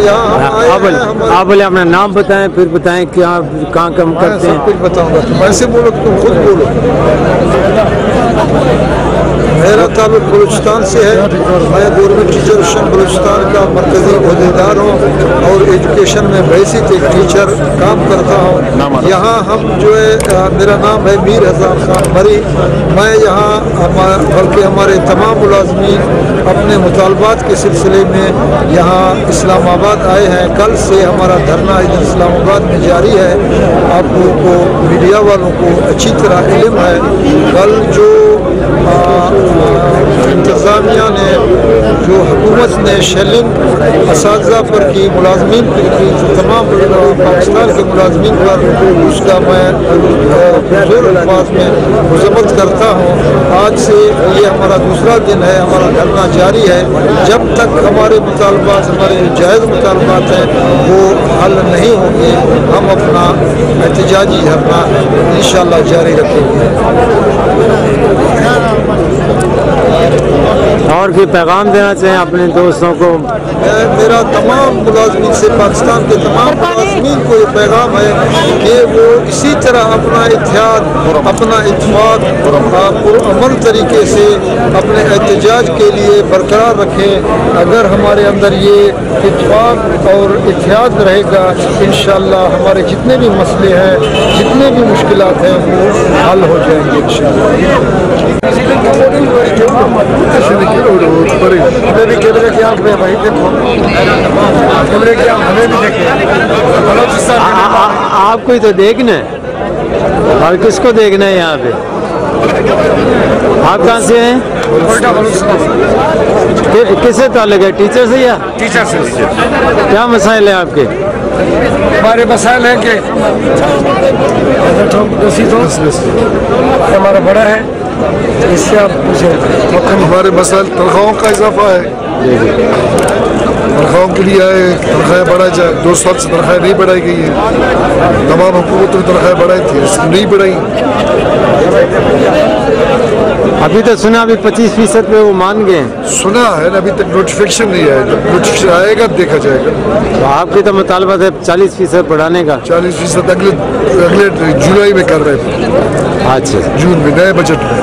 यहाँ हम आए हैं। आप बोले अपना नाम बताएं, फिर बताएं क्या कहाँ काम करते हैं। सब कुछ बताऊंगा, तुम ऐसे बोलो, तुम खुद बोलो। मेरा ताल्लुक बलूचिस्तान से है। मैं गवर्नमेंट टीचर बलूचिस्तान का मरकजी अहदेदार हूँ और एजुकेशन में बेसिक एक टीचर काम करता हूँ। यहाँ हम जो है, मेरा नाम है मीर हज़ार खान मरी। मैं यहाँ बल्कि हमारे तमाम मुलाजमीन अपने मुतालबात के सिलसिले में यहाँ इस्लामाबाद आए हैं। कल से हमारा धरना इधर इस्लामाबाद में जारी है। आप लोगों को, मीडिया वालों को अच्छी तरह इल्म है। कल जो इंतज़ामिया ने, जो हुकूमत ने शेलिंग असातिज़ा पर की, मुलाजमीन पर की, तमाम पाकिस्तान के मुलाजमीन पर, उसका मैं जोर अल्फाज में मज़म्मत करता हूँ। आज से ये हमारा दूसरा दिन है, हमारा धरना जारी है। जब तक हमारे मुतालबात, हमारे जायज़ मुतालबात हैं, वो हल नहीं होंगे, हम अपना एहतजाजी धरना इंशाअल्लाह जारी रखेंगे। और भी पैगाम देना चाहें अपने दोस्तों को? मेरा तमाम मुलाजमीन से, पाकिस्तान के तमाम मुलाजमीन को ये पैगाम है कि वो इसी तरह अपना इत्तेहाद, अपना इत्तेफाक पुरअमन तरीके से अपने एहतजाज के लिए बरकरार रखें। अगर हमारे अंदर ये इत्तेफाक और इत्तेहाद रहेगा, इंशाअल्लाह हमारे जितने भी मसले हैं, जितने भी मुश्किलात हैं, वो हल हो जाएंगे इंशाअल्लाह। कैमरे की आंख में भाई देखो, कैमरे की आंख हमें भी देखे। आपको ही तो देखना है, और किसको देखना है यहाँ पे? आप कहाँ से हैं? किससे ताल्लुक है, टीचर से या? टीचर से। क्या मसाइल है आपके? हमारे मसाइल हैं कि हमारा बड़ा है, इससे आप पूछे। हमारे मसाइल तनख्वाहों का इजाफा है, तनख्वाहों के लिए आए, तनख्वाहें बढ़ाई जाए। 2 साल से तनख्वाहें नहीं बढ़ाई गई है। तमाम हुकूमतों की तनख्वाहें बढ़ाई थी, इसकी नहीं बढ़ाई। अभी तो सुना अभी 25% पे वो मान गए। सुना है ना, अभी तक नोटिफिकेशन नहीं आया। जब नोटिफिकेशन आएगा देखा जाएगा। तो आपकी तो मुतालबा है 40% बढ़ाने का। 40% अगले जुलाई में कर रहे थे। अच्छा, जून में नए बजट में।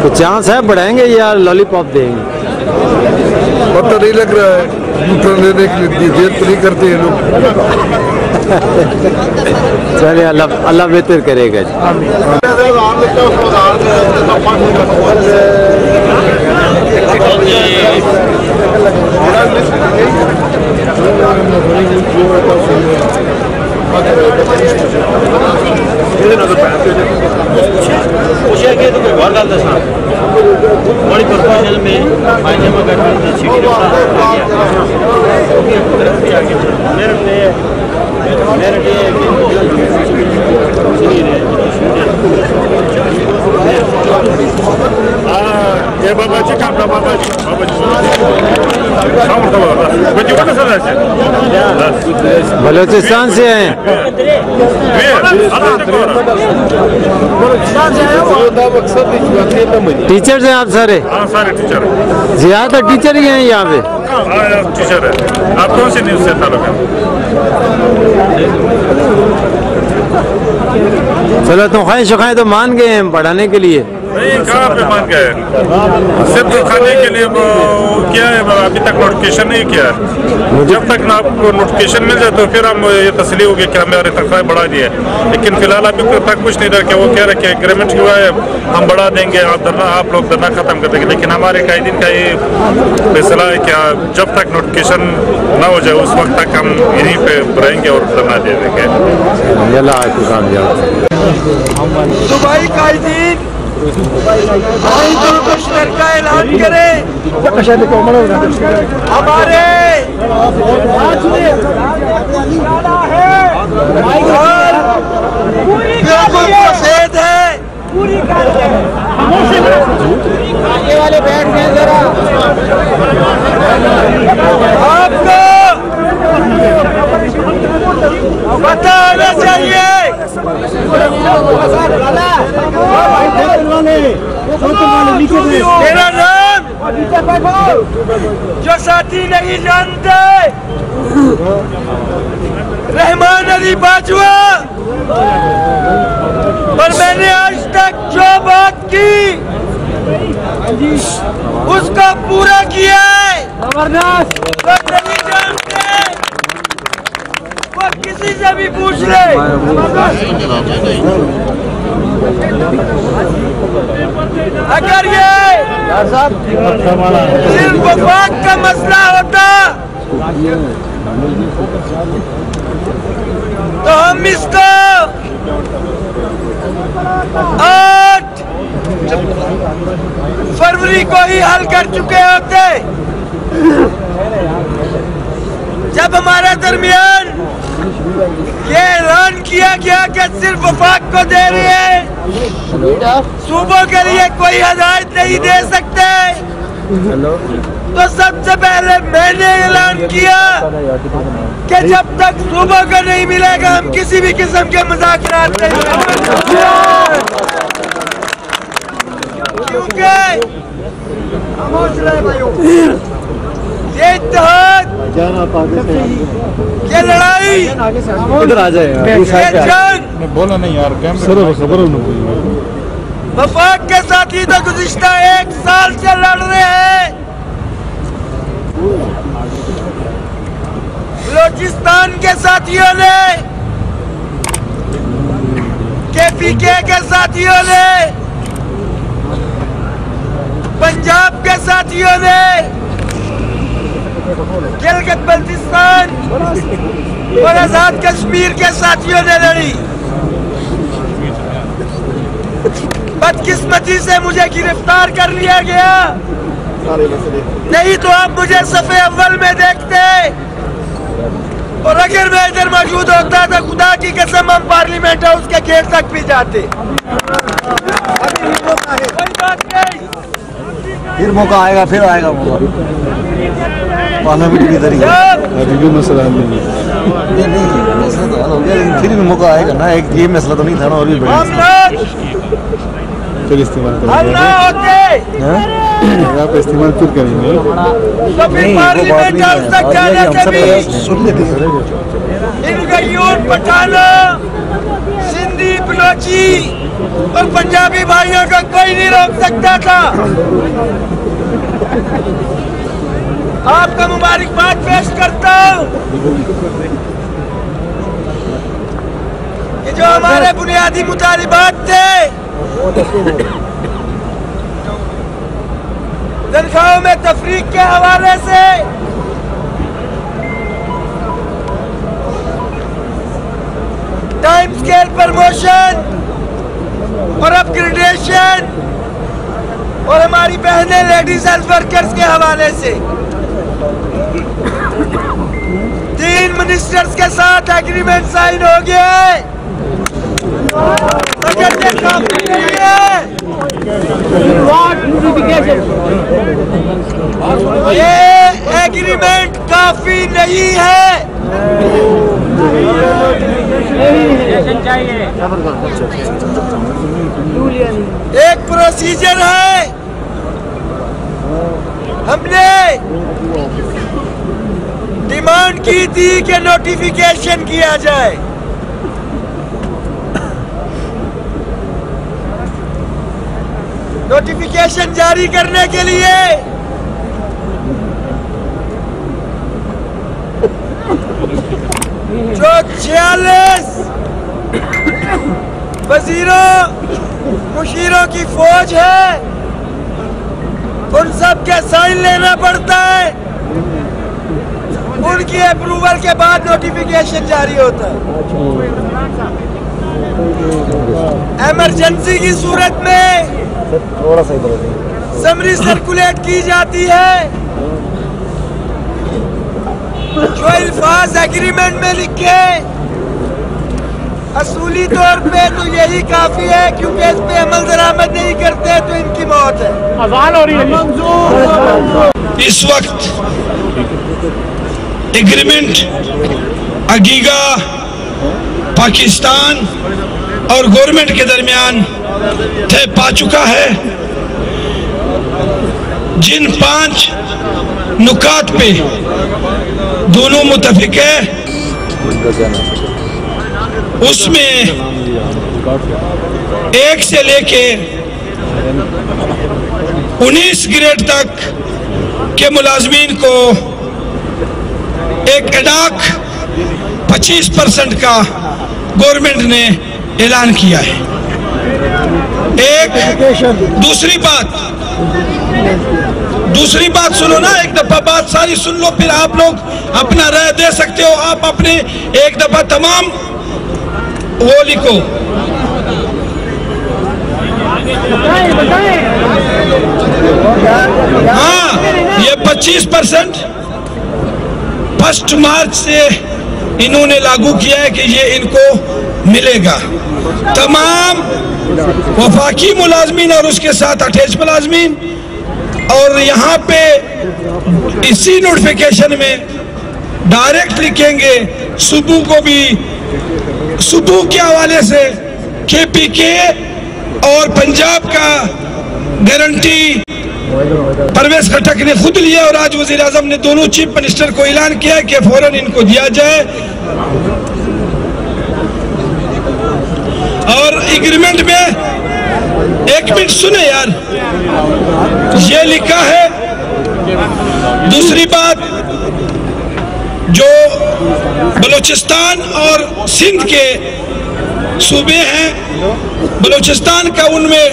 तो चांस है बढ़ाएंगे या लॉलीपॉप देंगे? पता नहीं लग रहा है। न्यूट्रल लेने के लिए देर तो नहीं करते हैं लोग। चलिए, अल्लाह बेहतर करेगा। बड़ी प्रोफेशनल में पायजामा का सीढ़ी ये बाबा जी काम का बाबा जी बलूचिस्तान से हैं। टीचर हैं आप सारे? हाँ, सारे टीचर हैं। ज्यादा टीचर ही हैं यहाँ पे? हाँ, टीचर है। आप कौन सी न्यूज़ से ताल्लुक है? चलो, तो ख्वाहिश तो मान गए हैं बढ़ाने के लिए? नहीं, कहाँ पे मान गए? सिर्फ खाने के लिए क्या है, अभी तक नोटिफिकेशन नहीं किया है। जब तक ना आपको नोटिफिकेशन मिल जाए तो फिर हम ये तसली होगी कि हमारे तनख्वाह बढ़ा दी है। लेकिन फिलहाल अभी तक कुछ नहीं रखे। वो कह रहे कि एग्रीमेंट हुआ है, हम बढ़ा देंगे, आप लोग धरना खत्म कर देंगे। लेकिन हमारे कायदीन का ये फैसला है कि जब तक नोटिफिकेशन ना हो जाए उस वक्त तक हम यहीं पे रहेंगे और धरना दे देंगे। दुबई कायदीन का ऐलान करें। हमारे बिल्कुल सफेद है। आगे वाले बैठ गए जरा। आपको पता होना चाहिए। मेरा नाम जो साथी नहीं जानते रहमान अली बाजवा, पर मैंने आज तक जो बात की उसका पूरा किया है। वो नहीं जानते, वो किसी से भी पूछ ले। अगर ये सिर्फ वफाक का मसला होता तो हम इसको 8 फरवरी को ही हल कर चुके होते। जब हमारे दरमियान ये ऐलान किया गया कि सिर्फ वफाक को दे रही है, सूबों के लिए कोई हदायत नहीं दे सकते, तो सबसे पहले मैंने ऐलान किया कि जब तक सूबों को नहीं मिलेगा हम किसी भी किस्म के मुज़ाकरात नहीं करेंगे। क्योंकि ये इत्तेहाद, ये लड़ाई, इधर आ जाए, ये जंग बोला नहीं यार, खबर वफाक के साथी तो गुज़िश्ता 1 साल से लड़ रहे हैं। बलोचिस्तान के साथियों ने, KPK के साथियों ने, पंजाब के साथियों ने, गिलगित बल्तिस्तान और आजाद कश्मीर के साथियों ने लड़ी। बदकिस्मती से मुझे गिरफ्तार कर लिया गया, नहीं तो आप मुझे सफ़े अव्वल में देखते, और अगर मैं इधर मौजूद होता तो खुदा की कसम हम पार्लियामेंट हाउस के गेट तक भी जाते। कोई बात नहीं, फिर मौका आएगा, फिर आएगा मौका। पार्लियामेंट की तरीके मसला नहीं, मसला तो हल हो गया, लेकिन फिर भी मौका आएगा ना। एक ये मसला तो नहीं था ना, और भी बड़ा इस्तेमाल आप इस्तेमाल फिर करेंगे। तो फिर पार्लियामेंट हाउस तक जाने से भी इनका यूथ पठाना, सिंधी, बलोची और पंजाबी भाइयों को कोई नहीं रोक सकता था। आपका मुबारकबाद पेश करता हूँ कि जो हमारे बुनियादी मुतालिबात थे, तनख्वाहों में तफरीक के हवाले से टाइम स्केल प्रमोशन और अपग्रेडेशन और हमारी बहनें लेडीज हेल्थ वर्कर्स के हवाले से 3 मिनिस्टर्स के साथ एग्रीमेंट साइन हो गया है। अगर ये काफी नहीं है, ये एग्रीमेंट काफी नहीं है। एक प्रोसीजर है, हमने डिमांड की थी कि नोटिफिकेशन किया जाए। नोटिफिकेशन जारी करने के लिए जो 46 वजीरों मुशीरों की फौज है, उन सब के साइन लेना पड़ता है। उनकी अप्रूवल के बाद नोटिफिकेशन जारी होता है। इमरजेंसी की सूरत में समरी सर्कुलेट की जाती है। जो अल्फाज एग्रीमेंट में लिखे असूली तौर पे तो यही काफी है, क्योंकि इस पे अमल दरामद नहीं करते तो इनकी मौत है। अज़ान हो रही है। इस वक्त एग्रीमेंट अगीगा पाकिस्तान और गवर्नमेंट के दरमियान तय पा चुका है। जिन 5 नुकात पे दोनों मुत्तफिक है, उसमें 1 से लेके 19 ग्रेड तक के मुलाजमीन को एक एडाक 25% का गवर्नमेंट ने ऐलान किया है। दूसरी बात सुनो ना, एक दफा बात सारी सुन लो, फिर आप लोग अपना राय दे सकते हो। आप अपने एक दफा तमाम वो लिखो। हाँ, ये 25% 1 मार्च से इन्होंने लागू किया है कि ये इनको मिलेगा। तमाम वफाकी मुलाजमीन और उसके साथ अटैच मुलाजमीन, और यहाँ पे इसी नोटिफिकेशन में डायरेक्ट लिखेंगे सुबह को भी, सुबह के हवाले से KPK और पंजाब का गारंटी परवेज खटक ने खुद लिया, और आज वजीर आजम ने दोनों चीफ मिनिस्टर को ऐलान किया कि फौरन इनको दिया जाए। और एग्रीमेंट में, एक मिनट सुने यार, ये लिखा है। दूसरी बात, जो बलूचिस्तान और सिंध के सूबे हैं, बलूचिस्तान का उनमें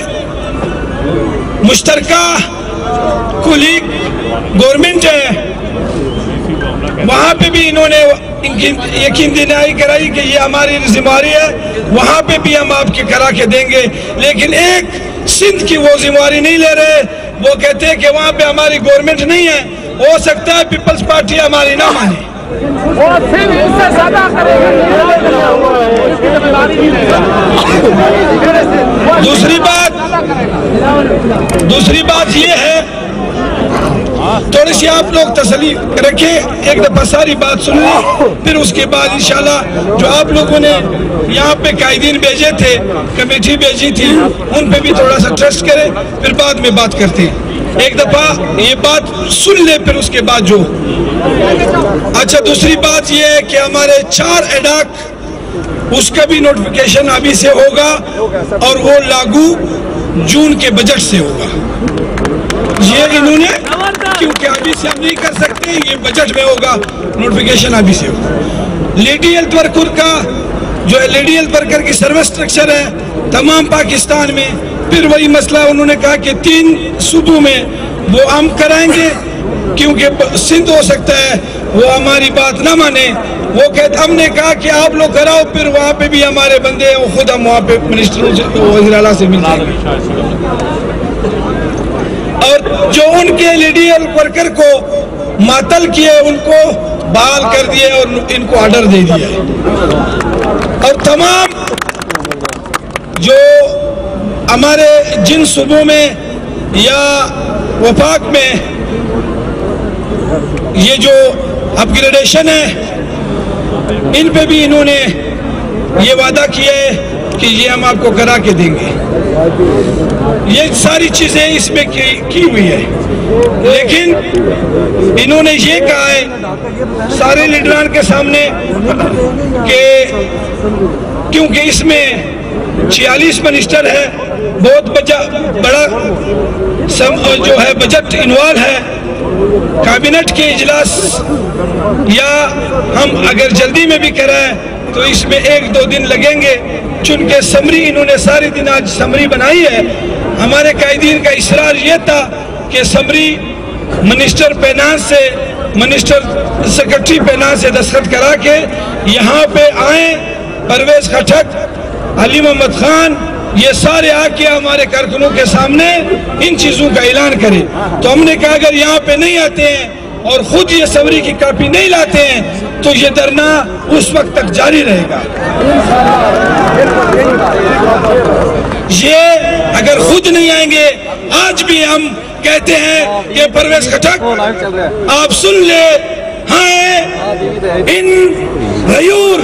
मुश्तरका कुलीग गवर्नमेंट है, वहाँ पे भी इन्होंने यकीन दिलाई कराई कि ये हमारी जिम्मेदारी है, वहाँ पे भी हम आपके करा के देंगे। लेकिन एक सिंध की वो जिम्मेदारी नहीं ले रहे, वो कहते हैं कि वहाँ पे हमारी गवर्नमेंट नहीं है, हो सकता है पीपल्स पार्टी हमारी ना माने। दूसरी बात ये है, थोड़ी सी आप लोग तसल्ली रखें, एक दफा सारी बात सुन ली, फिर उसके बाद इंशाल्लाह जो आप लोगों ने यहाँ पे कायदीन भेजे थे, कमेटी भेजी थी, उन पे भी थोड़ा सा ट्रस्ट करें, फिर बाद में बात करते हैं। एक दफा ये बात सुन ले, फिर उसके बाद जो। अच्छा, दूसरी बात ये है कि हमारे 4 एडाक, उसका भी नोटिफिकेशन अभी से होगा, और वो लागू जून के बजट से होगा। ये इन्होंने, क्योंकि अभी से हम नहीं कर सकते, ये बजट में होगा, नोटिफिकेशन अभी से होगा। लेडी हेल्थ वर्कर का जो लेडी हेल्थ वर्कर की सर्विस स्ट्रक्चर है तमाम पाकिस्तान में, फिर वही मसला उन्होंने कहा कि 3 सूबों में वो हम कराएंगे, क्योंकि सिंध हो सकता है वो हमारी बात ना माने। वो कहते, हमने कहा कि आप लोग कराओ, फिर वहाँ पे भी हमारे बंदे हैं, वो खुद हम वहाँ पे मिनिस्टरों से, वज़ीर आला से मिल जाएंगे। और जो उनके लेडी हेल्थ वर्कर को मातल किए, उनको बहाल कर दिए और इनको ऑर्डर दे दिया। और तमाम जो हमारे जिन सूबों में या वफाक में ये जो अपग्रेडेशन है, इन पे भी इन्होंने ये वादा किया है कि ये हम आपको करा के देंगे। ये सारी चीजें इसमें की हुई है, लेकिन इन्होंने ये कहा है सारे लीडरान के सामने कि क्योंकि इसमें 46 मिनिस्टर है, बहुत बड़ा जो है बजट इन्वॉल्व है, कैबिनेट के इजलास या हम अगर जल्दी में भी कराएं तो इसमें 1-2 दिन लगेंगे। चूंकि समरी इन्होंने सारे दिन आज समरी बनाई है, हमारे कायदीन का इसरार ये था कि समरी मिनिस्टर फाइनेंस से, मिनिस्टर सेक्रेटरी फाइनेंस से दस्तखत करा के यहाँ पे आए, परवेज खटक, अली मोहम्मद खान, ये सारे आके हमारे कारकुनों के सामने इन चीजों का ऐलान करें। तो हमने कहा अगर यहाँ पे नहीं आते हैं और खुद ये समरी की कॉपी नहीं लाते हैं तो ये धरना उस वक्त तक जारी रहेगा। ये अगर खुद नहीं आएंगे, आज भी हम कहते हैं कि परवेज खटक आप सुन ले, हाँ इन गयूर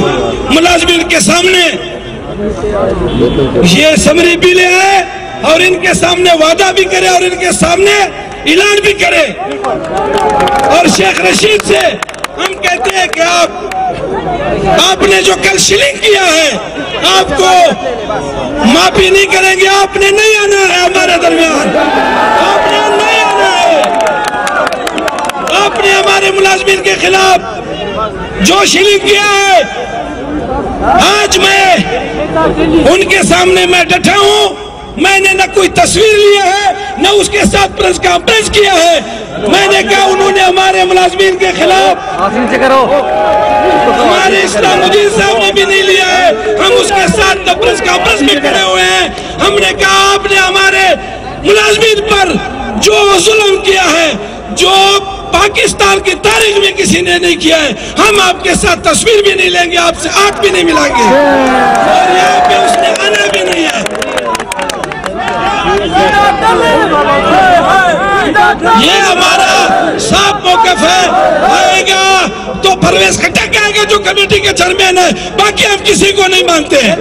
मुलाजमीन के सामने ये समरी भी ले आए और इनके सामने वादा भी करे और इनके सामने ऐलान भी करें। और शेख रशीद से हम कहते हैं कि आपने जो कल शिलिंग किया है आपको माफी नहीं करेंगे। आपने नहीं आना है हमारे दरमियान, आपने नहीं आना है। आपने हमारे मुलाजमीन के खिलाफ जो शिलिंग किया है, आज मैं उनके सामने मैं डटा हूं। मैंने न कोई तस्वीर लिया है न उसके साथ प्रेस कॉन्फ्रेंस किया है। मैंने कहा उन्होंने हमारे मुलाजमीन के खिलाफ हमारे इस्लामुद्दीन साहब ने भी नहीं लिया है, हम उसके साथ न प्रेस कॉन्फ्रेंस में खड़े हुए हैं। हमने कहा आपने हमारे मुलाजमीन पर जो जुल्म किया है, जो पाकिस्तान की तारीख में किसी ने नहीं किया है, हम आपके साथ तस्वीर भी नहीं लेंगे, आपसे आंख भी नहीं मिलाएंगे और यहाँ पे उसने आना भी नहीं है। ये हमारा साफ मौकफ है। आएगा तो परवेज खट्टक आएगा जो कमेटी के चेयरमैन है, बाकी हम किसी को नहीं मानते हैं।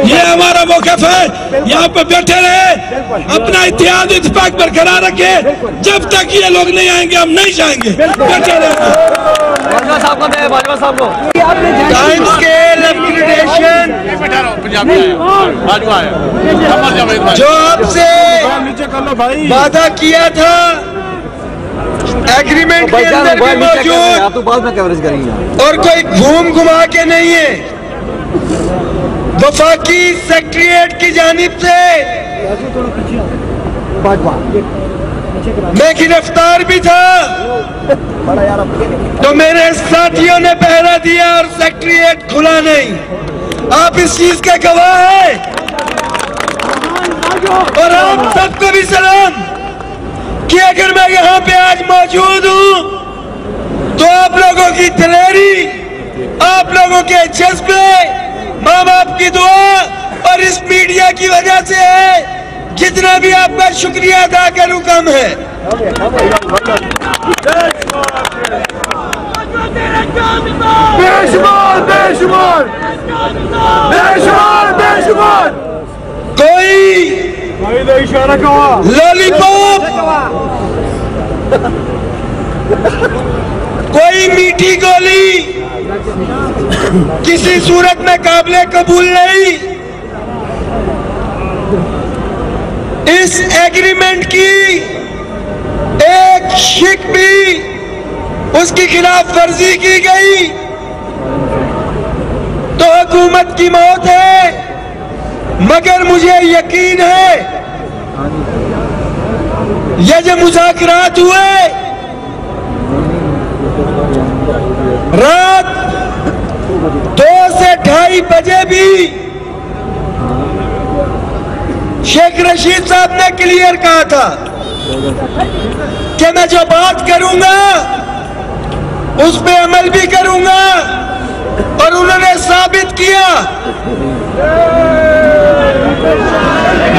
ये हमारा मौकफ है। यहाँ पे बैठे रहे, अपना इत्तेहाद इत्तेफाक बरकरार रखे। जब तक ये लोग नहीं आएंगे हम नहीं जाएंगे, बैठे रहेंगे। टाइम स्केल अपग्रेडेशन जो आपसे वादा किया था एग्रीमेंट के अंदर भी मौजूद, आप तो बाद में कवरेज करेंगे और कोई घूम घुमा के नहीं है। वफाकी सेक्रेटरीट की जानिब से मैं गिरफ्तार भी था तो मेरे साथियों ने पहरा दिया और सेक्रेटरीट खुला नहीं। आप इस चीज के गवाह हैं और आप सबको भी सलाम कि अगर मैं यहाँ पे आज मौजूद हूँ तो आप लोगों की दिलेरी, आप लोगों के जज्बे, माँ बाप की दुआ और इस मीडिया की वजह से है। जितना भी आपका शुक्रिया अदा करूँ कम है। बेशुमार बेशुमार बेशुमार बेशुमार कोई लॉलीपॉप, कोई मीठी गोली किसी सूरत में काबिले कबूल नहीं। इस एग्रीमेंट की एक शिक भी उसकी खिलाफ वर्जी की गई तो हुकूमत की मौत है। मगर मुझे यकीन है ये जो मुज़ाकरात हुए रात 2 से 2:30 बजे भी शेख रशीद साहब ने क्लियर कहा था कि मैं जो बात करूंगा उस पे अमल भी करूंगा और उन्होंने साबित किया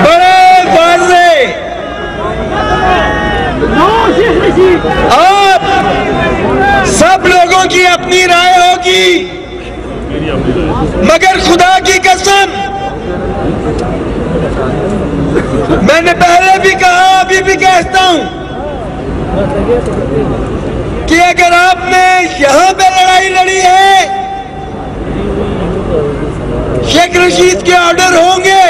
बड़े वाज़े। आप सब लोगों की अपनी राय होगी मगर खुदा की कसम मैंने पहले भी कहा अभी भी कहता हूं कि अगर आपने यहां पे लड़ाई लड़ी है शेख रशीद के ऑर्डर होंगे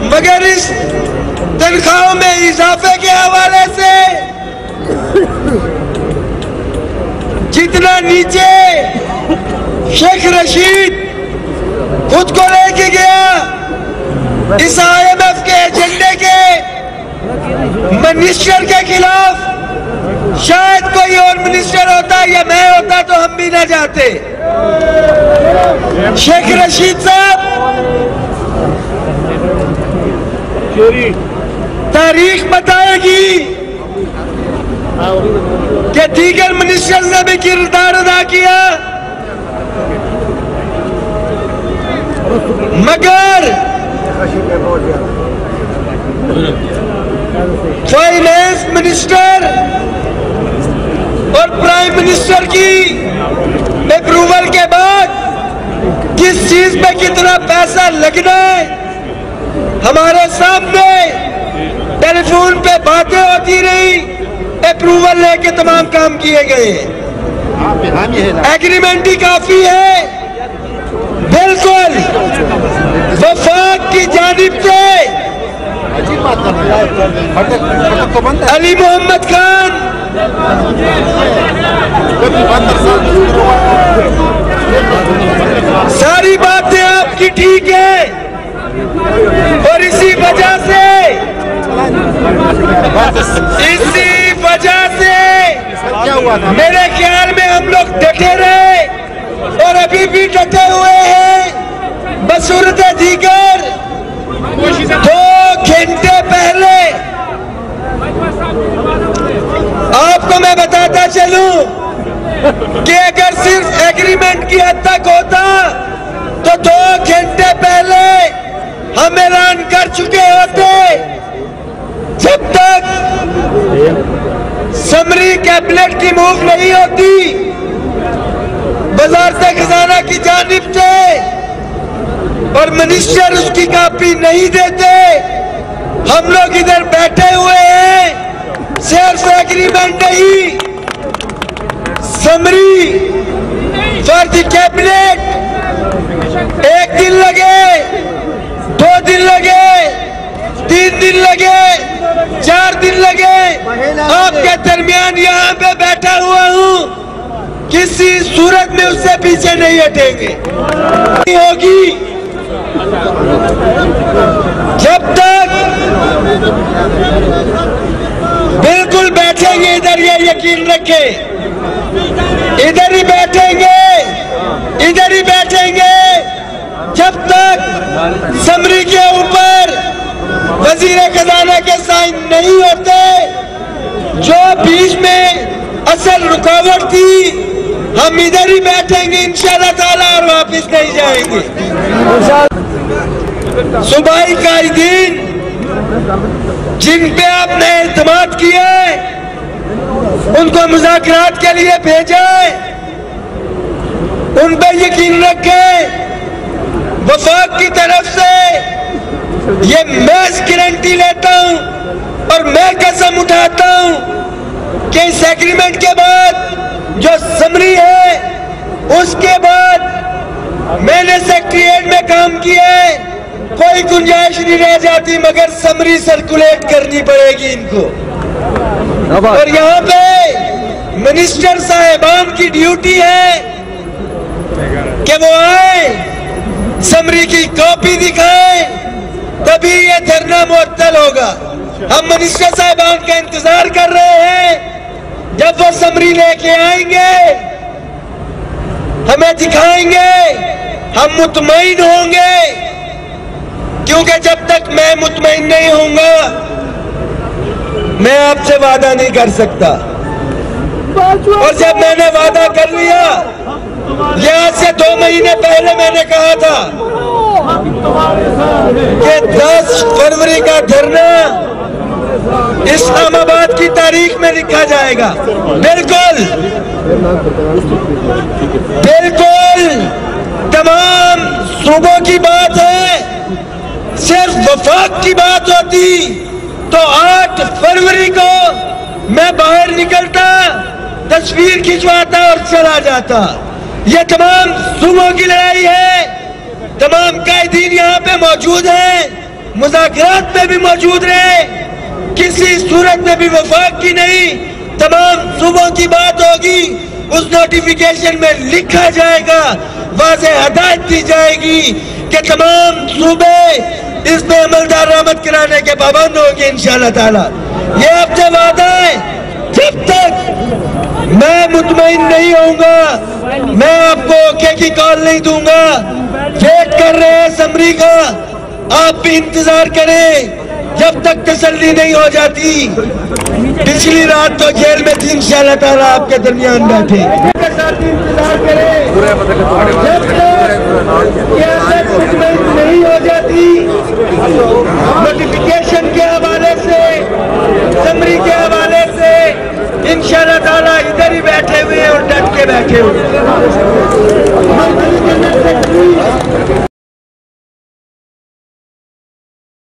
मगर इस तनख्वाहों में इजाफे के हवाले से जितना नीचे शेख रशीद खुद को लेके गया इस IMF के एजेंडे के मिनिस्टर के खिलाफ, शायद कोई और मिनिस्टर होता या मैं होता तो हम भी ना जाते। शेख रशीद साहब तारीख बताएगी कि दीगर मिनिस्टर्स ने भी किरदार अदा किया मगर फाइनेंस मिनिस्टर और प्राइम मिनिस्टर की अप्रूवल के बाद किस चीज पे कितना पैसा लगना है हमारे सामने होती रही, अप्रूवल लेके तमाम काम किए गए। एग्रीमेंट ही काफी है? बिल्कुल। वफाक की जानिब से अली मोहम्मद खान सारी बातें आपकी ठीक है, और इसी वजह से मेरे ख्याल में हम लोग डटे रहे और अभी भी डटे हुए हैं। बसूरत दीगर 2 घंटे पहले आपको मैं बताता चलूं कि अगर सिर्फ एग्रीमेंट की हद तक होता तो 2 घंटे पहले हम ऐलान कर चुके होते। जब तक समरी कैबिनेट की मूव नहीं होती, वज़ारत खजाना की जानिब से और मिनिस्टर उसकी कॉपी नहीं देते, हम लोग इधर बैठे हुए हैं। सिर्फ एग्रीमेंट नहीं, समरी फॉर द कैबिनेट 1 दिन लगे, 2 दिन लगे, 3 दिन लगे, 4 दिन लगे, आपके दरमियान यहाँ पे बैठा हुआ हूँ, किसी सूरत में उससे पीछे नहीं हटेंगे। होगी जब तक बिल्कुल बैठेंगे इधर, ये यकीन रखे, इधर ही बैठेंगे, इधर ही बैठेंगे जब तक समरी के ऊपर वजीर खजाना के साइन नहीं होते। जो बीच में असल रुकावट थी, हम इधर ही बैठेंगे इंशाअल्लाह ताला और वापिस नहीं जाएंगे। सूबाई कायदीन जिन पे आपने इल्तिमात किया है, उनको मुज़ाकरात के लिए भेजा है, उन पे यकीन रखें। वफाक की तरफ से ये मैं गारंटी लेता हूं और मैं कसम उठाता हूं कि इस एग्रीमेंट के बाद जो समरी है, उसके बाद मैंने सेक्रेटेरिएट में काम किया है, कोई गुंजाइश नहीं रह जाती मगर समरी सर्कुलेट करनी पड़ेगी इनको। और यहाँ पे मिनिस्टर साहिबान की ड्यूटी है कि वो आए, समरी की कॉपी दिखाए, तभी ये धरना मुअत्तल होगा। हम मिनिस्टर साहिबान का इंतजार कर रहे हैं, जब वो समरी लेके आएंगे, हमें दिखाएंगे, हम मुतमईन होंगे, क्योंकि जब तक मैं मुतमईन नहीं होऊंगा, मैं आपसे वादा नहीं कर सकता। और जब मैंने वादा कर लिया, यहाँ से 2 महीने पहले मैंने कहा था कि 10 फरवरी का धरना इस्लामाबाद की तारीख में लिखा जाएगा। बिल्कुल बिल्कुल तमाम सूबों की बात है, सिर्फ वफाक की बात होती तो 8 फरवरी को मैं बाहर निकलता, तस्वीर खिंचवाता और चला जाता। ये तमाम सूबों की लड़ाई है, तमाम कायदीन यहाँ पे मौजूद हैं, मुज़ाकरात में भी मौजूद रहे, किसी सूरत में भी वफाक की नहीं, तमाम सूबों की बात होगी। उस नोटिफिकेशन में लिखा जाएगा, वाज़ेह हदायत दी जाएगी कि तमाम सूबे इस पे अमल दरामद कराने के पाबंद होंगे इंशाअल्लाह ताला। ये आपसे वादा है, जब तक मैं मुतमईन नहीं होऊंगा, मैं आपको ओके की कॉल नहीं दूंगा। वेट कर रहे हैं समरी का, आप भी इंतजार करें जब तक तसल्ली नहीं हो जाती। पिछली रात तो जेल में थी, इंशाअल्लाह ताला आपके दरमियान बैठे इंतजार करें जब तक नहीं हो जाती। नोटिफिकेशन के हवाले से, समरी के हवाले से इंशाअल्लाह ताला इधर ही बैठे हुए और डट के बैठे हुए।